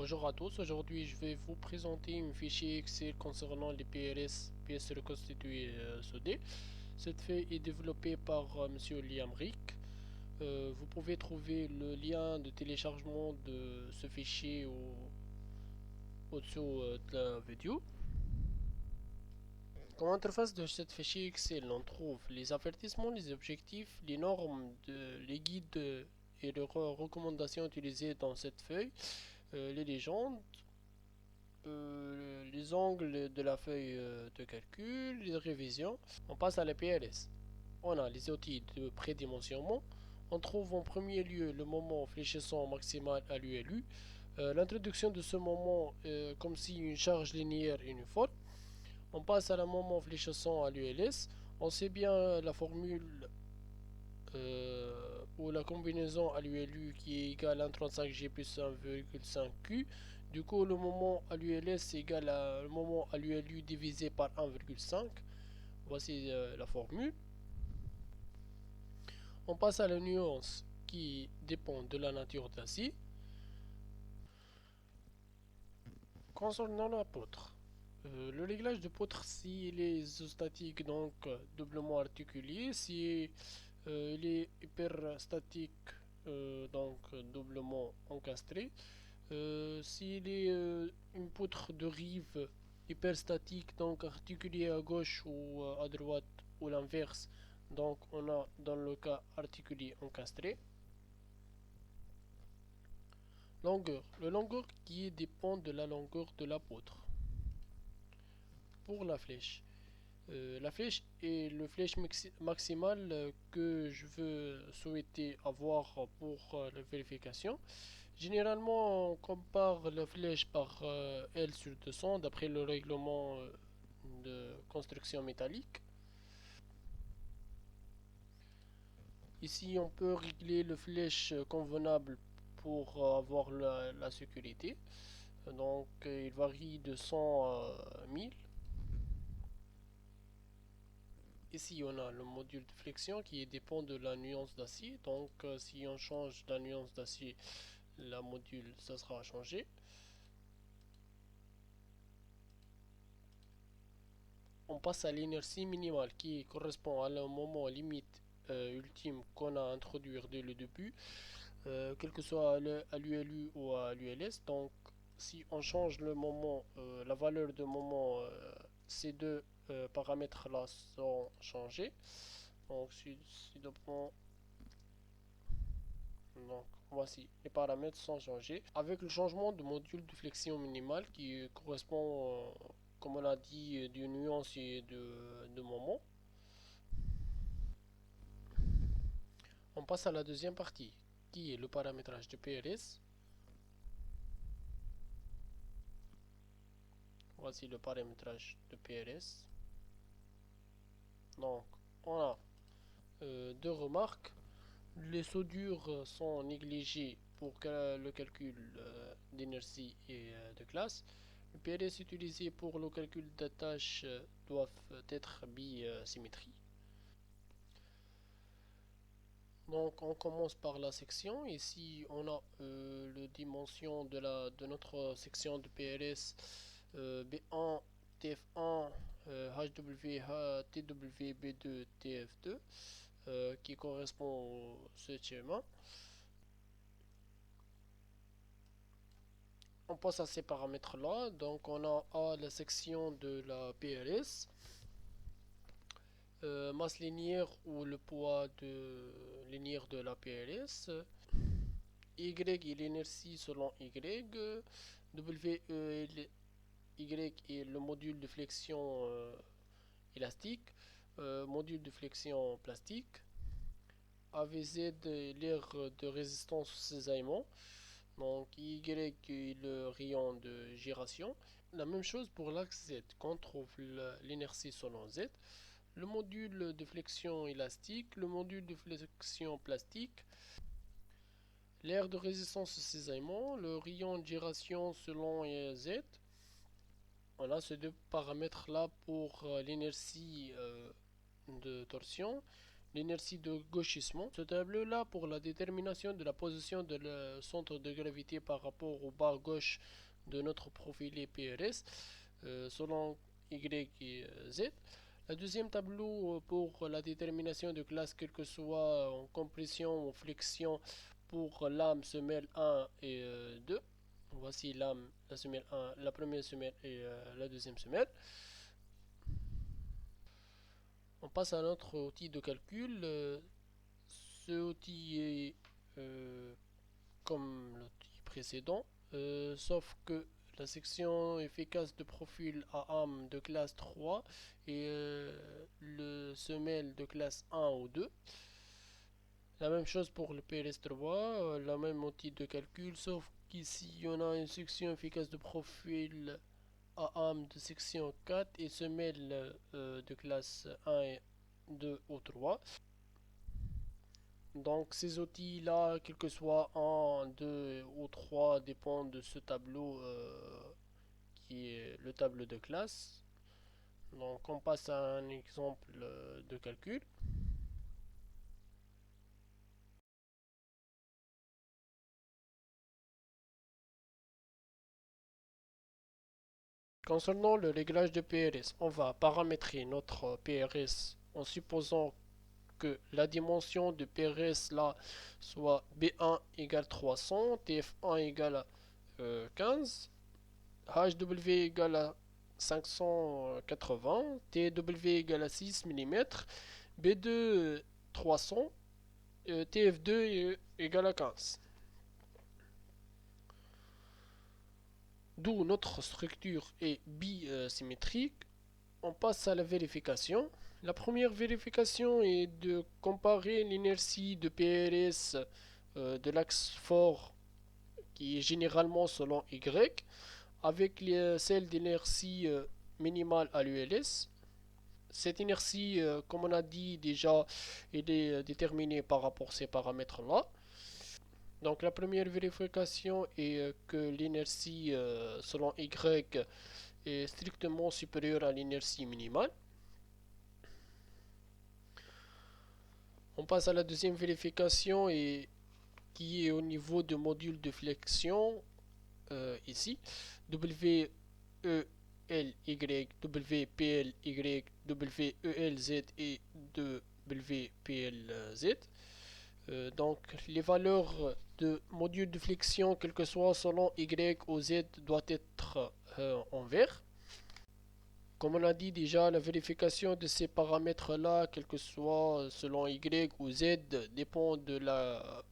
Bonjour à tous, aujourd'hui je vais vous présenter un fichier Excel concernant les PLS, pièces reconstituées soudées. Cette feuille est développée par Monsieur Liam Rick. Vous pouvez trouver le lien de téléchargement de ce fichier au-dessous de la vidéo. Comme interface de ce fichier Excel, on trouve les avertissements, les objectifs, les normes, les guides et les recommandations utilisées dans cette feuille, les légendes, les angles de la feuille de calcul, les révisions. On passe à la PLS. On a les outils de prédimensionnement. On trouve en premier lieu le moment fléchissant maximal à l'ULU. L'introduction de ce moment comme si une charge linéaire uniforme. On passe à la moment fléchissant à l'ULS. On sait bien la formule ou la combinaison à l'ULU qui est égale à 1,35G plus 1,5Q. Du coup, le moment à l'ULS est égal à le moment à l'ULU divisé par 1,5. Voici la formule. On passe à la nuance qui dépend de la nature d'acier. Concernant la poutre, le réglage de poutre, s'il est isostatique, donc doublement articulé, si il est hyperstatique, donc doublement encastré. S'il est une poutre de rive hyperstatique, donc articulée à gauche ou à droite ou l'inverse, donc on a dans le cas articulé encastré. Longueur. Le longueur qui dépend de la longueur de la poutre. Pour la flèche. La flèche est le flèche maximale que je veux souhaiter avoir pour la vérification. Généralement, on compare la flèche par L sur 200 d'après le règlement de construction métallique. Ici, on peut régler le flèche convenable pour avoir la sécurité. Donc, il varie de 100 à 1000. Ici, on a le module de flexion qui dépend de la nuance d'acier. Donc, si on change la nuance d'acier, la module, ça sera changé. On passe à l'inertie minimale qui correspond à un moment limite ultime qu'on a introduit dès le début, quel que soit à l'ULU ou à l'ULS. Donc, si on change le moment, la valeur de moment, ces deux paramètres là sont changés. Donc, donc, voici, les paramètres sont changés avec le changement de module de flexion minimale qui correspond, comme on a dit, d'une nuance et de moment. On passe à la deuxième partie qui est le paramétrage de PLS. Voici le paramétrage de PLS. Donc, on a deux remarques. Les soudures sont négligées pour le calcul d'inertie et de classe. Le PLS utilisé pour le calcul de tâches doivent être bisymétriques. Donc on commence par la section. Ici on a le dimension de notre section de PLS B1, TF1, HW, TW, B2, TF2 qui correspond au ce schéma. On passe à ces paramètres là. Donc on a la section de la PLS, masse linéaire ou le poids linéaire de la PLS, Y est l'inertie selon Y, W Y est le module de flexion élastique, module de flexion plastique, AVZ est l'aire de résistance au cisaillement, donc Y est le rayon de giration. La même chose pour l'axe Z, qu'on trouve l'inertie selon Z, le module de flexion élastique, le module de flexion plastique, l'aire de résistance au cisaillement, le rayon de giration selon Z. On a ces deux paramètres là pour l'inertie de torsion l'inertie de gauchissement. Ce tableau-là pour la détermination de la position de le centre de gravité par rapport au bas gauche de notre profilé PRS selon Y et Z. Le deuxième tableau pour la détermination de classe, quel que soit en compression ou en flexion pour lame semelle 1 et 2. Voici lame, la semelle 1, la première semelle et la deuxième semelle. On passe à notre outil de calcul. Ce outil est comme l'outil précédent, sauf que la section efficace de profil à âme de classe 3 et le semelle de classe 1 ou 2. La même chose pour le PLS3, la même outil de calcul, sauf qu'ici on a une section efficace de profil à âme de section 4 et semelle de classe 1 et 2 ou 3. Donc ces outils-là, quel que soit 1, 2 ou 3, dépendent de ce tableau qui est le tableau de classe. Donc on passe à un exemple de calcul. Concernant le réglage de PRS, on va paramétrer notre PRS en supposant que la dimension de PRS là soit B1 égale 300, TF1 égale 15, HW égale à 580, TW égale à 6 mm, B2 300, TF2 égale à 15. D'où notre structure est bisymétrique. On passe à la vérification. La première vérification est de comparer l'inertie de PRS de l'axe fort qui est généralement selon Y avec celle d'inertie minimale à l'ULS. Cette inertie, comme on a dit déjà, elle est déterminée par rapport à ces paramètres-là. Donc la première vérification est que l'inertie selon Y est strictement supérieure à l'inertie minimale. On passe à la deuxième vérification et qui est au niveau du module de flexion ici. W, E, L, Y, W, P, L, Y, W, E, L, Z et W, P, L, Z. Donc les valeurs de module de flexion, quel que soit selon Y ou Z, doit être en vert. Comme on a dit déjà, la vérification de ces paramètres-là, quel que soit selon Y ou Z, dépend de la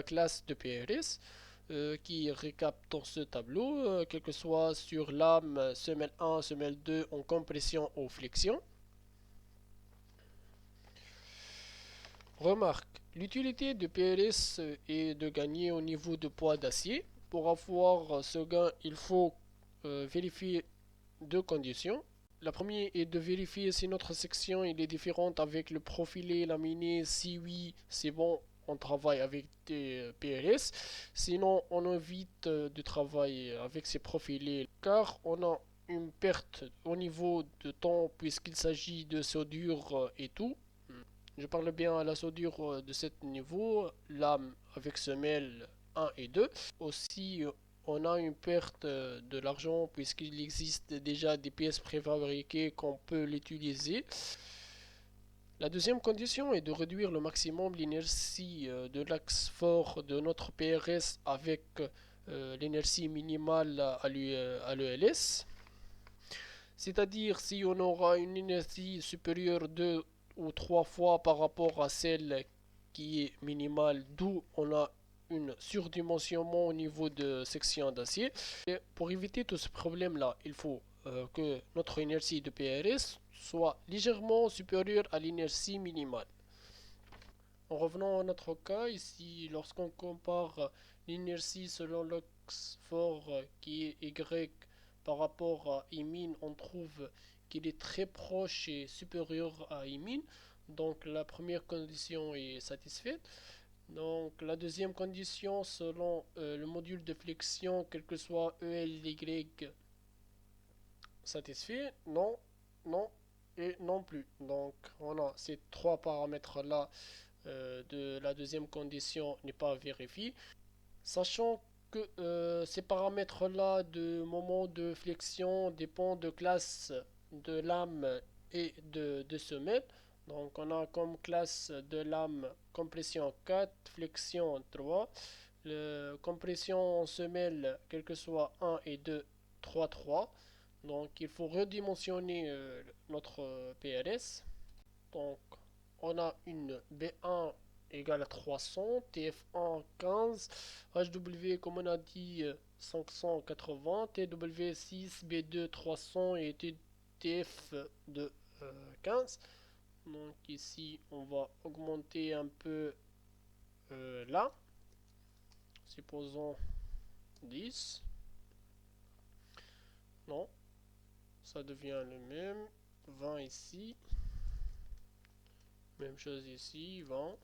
classe de PRS qui récap dans ce tableau, quel que soit sur lame, semelle 1, semelle 2 en compression ou flexion. Remarque, l'utilité de PLS est de gagner au niveau de poids d'acier. Pour avoir ce gain, il faut vérifier deux conditions. La première est de vérifier si notre section est différente avec le profilé laminé. Si oui, c'est bon, on travaille avec des PLS. Sinon, on évite de travailler avec ces profilés car on a une perte au niveau de temps puisqu'il s'agit de soudure et tout. Je parle bien à la soudure de ce niveau, lame avec semelle 1 et 2. Aussi, on a une perte de l'argent puisqu'il existe déjà des pièces préfabriquées qu'on peut l'utiliser. La deuxième condition est de réduire le maximum l'inertie de l'axe fort de notre PRS avec l'inertie minimale à l'ELS. C'est-à-dire si on aura une inertie supérieure 2 ou 3 fois par rapport à celle qui est minimale, d'où on a une surdimensionnement au niveau de section d'acier. Et pour éviter tout ce problème-là, il faut que notre inertie de PRS soit légèrement supérieure à l'inertie minimale. En revenant à notre cas, ici, lorsqu'on compare l'inertie selon l'axe fort qui est Y par rapport à Imin, on trouve qu'il est très proche et supérieur à Imin. Donc la première condition est satisfaite. Donc la deuxième condition, selon le module de flexion, quel que soit ELY, satisfait. Non, non, et non plus. Donc on a ces trois paramètres là de la deuxième condition n'est pas vérifié. Sachant que ces paramètres-là de moment de flexion dépendent de classe de lame et de semelle. Donc on a comme classe de lame compression 4, flexion 3, compression en semelle, quel que soit 1 et 2, 3, 3. Donc il faut redimensionner notre PRS. Donc on a une B1 égale à 300, TF1 15, HW comme on a dit 580, TW6, B2 300 et TF de 15. Donc ici on va augmenter un peu là, supposons 10. Non, ça devient le même. 20 ici, même chose ici, 20.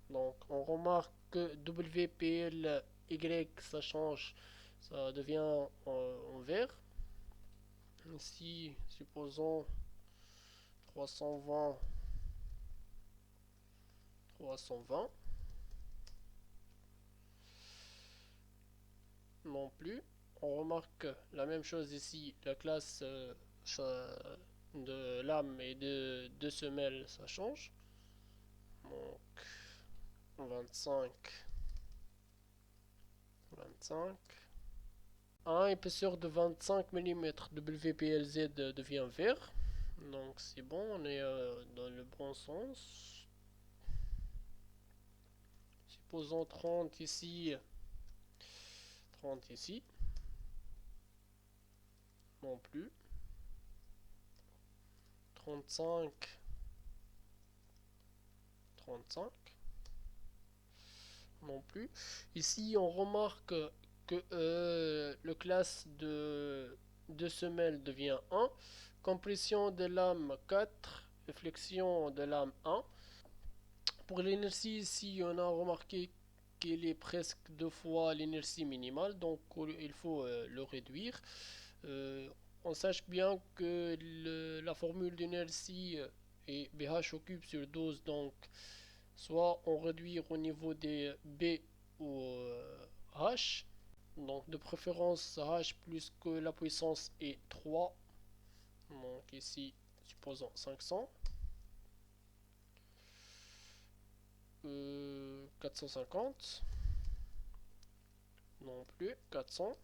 Donc on remarque que WPLY ça change, ça devient en vert. Ici, supposons 320, 320. Non plus. On remarque la même chose ici, la classe de lame et de semelle ça change. Donc 25, 25. Un épaisseur de 25 mm WPLZ devient vert. Donc c'est bon, on est dans le bon sens. Supposons 30 ici, 30 ici. Non plus. 35, 35. Non plus. Ici, on remarque que le classe de semelle devient 1. Compression de lame 4. Flexion de lame 1. Pour l'inertie, ici, on a remarqué qu'il est presque deux fois l'inertie minimale, donc il faut le réduire. Euh, on sache bien que la formule d'inertie est BH au cube sur 12, donc soit on réduit au niveau des B ou H, donc de préférence H plus que la puissance est 3, donc ici supposons 500. 450, non plus, 400,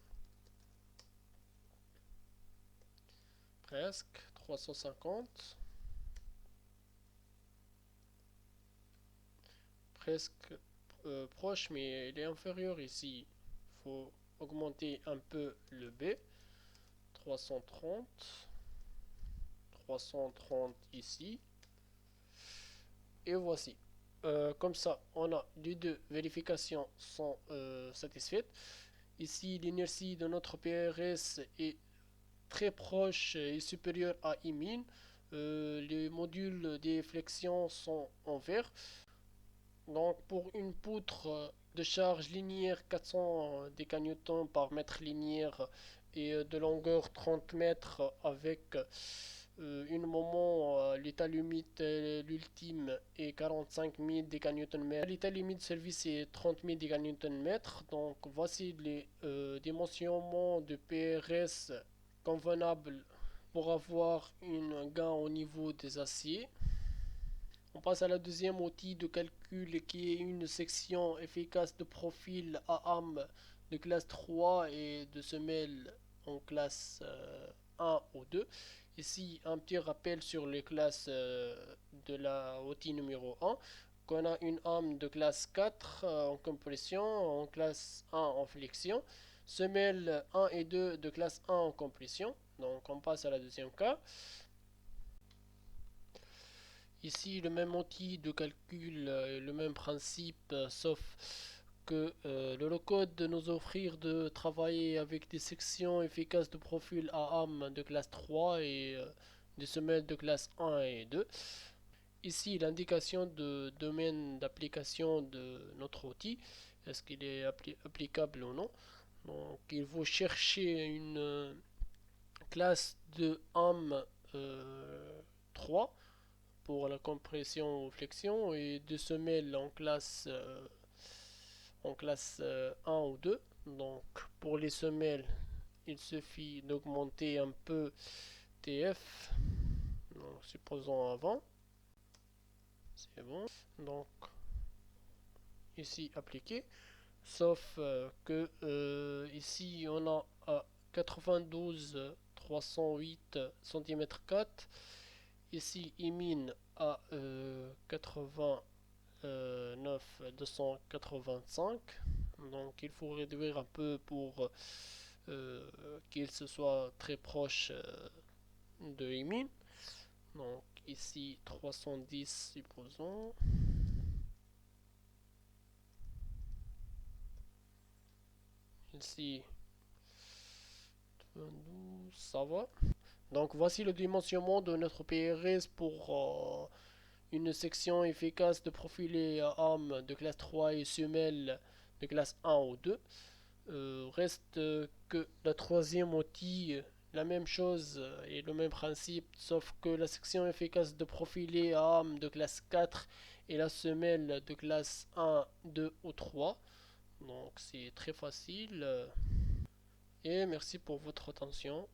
presque, 350, presque proche, mais il est inférieur ici. Il faut augmenter un peu le B, 330, 330 ici, et voici. Comme ça, on a les deux vérifications sont satisfaites. Ici, l'inertie de notre PRS est très proche et supérieure à Imin. Les modules des flexions sont en vert. Donc pour une poutre de charge linéaire 400 décanewtons par mètre linéaire et de longueur 30 mètres avec une moment l'état limite l'ultime est 45 000 décanewtons. L'état limite de service est 30 000 décanewtons. Donc voici les dimensionnements de PRS convenables pour avoir un gain au niveau des aciers. On passe à la deuxième outil de calcul qui est une section efficace de profil à âme de classe 3 et de semelle en classe 1 ou 2. Ici, un petit rappel sur les classes de la outil numéro 1. Qu'on a une âme de classe 4 en compression, en classe 1 en flexion, semelle 1 et 2 de classe 1 en compression. Donc on passe à la deuxième cas. Ici, le même outil de calcul, le même principe, sauf que le code de nous offrir de travailler avec des sections efficaces de profil AAM de classe 3 et des semelles de classe 1 et 2. Ici, l'indication de domaine d'application de notre outil, est-ce qu'il est applicable ou non. Donc, il faut chercher une classe de AM 3 pour la compression ou flexion et deux semelles en classe 1 ou 2. Donc pour les semelles, il suffit d'augmenter un peu TF, donc, supposons avant, c'est bon. Donc ici appliqué, sauf que ici on a à 92 308 cm4, ici il mine à 89 285, donc il faut réduire un peu pour qu'il se soit très proche de Emin. Donc ici 310 supposons. Ici 12, ça va. Donc voici le dimensionnement de notre PRS pour une section efficace de profilé arme de classe 3 et semelle de classe 1 ou 2. Reste que la troisième outil, la même chose et le même principe, sauf que la section efficace de profilé à arme de classe 4 et la semelle de classe 1, 2 ou 3. Donc c'est très facile et merci pour votre attention.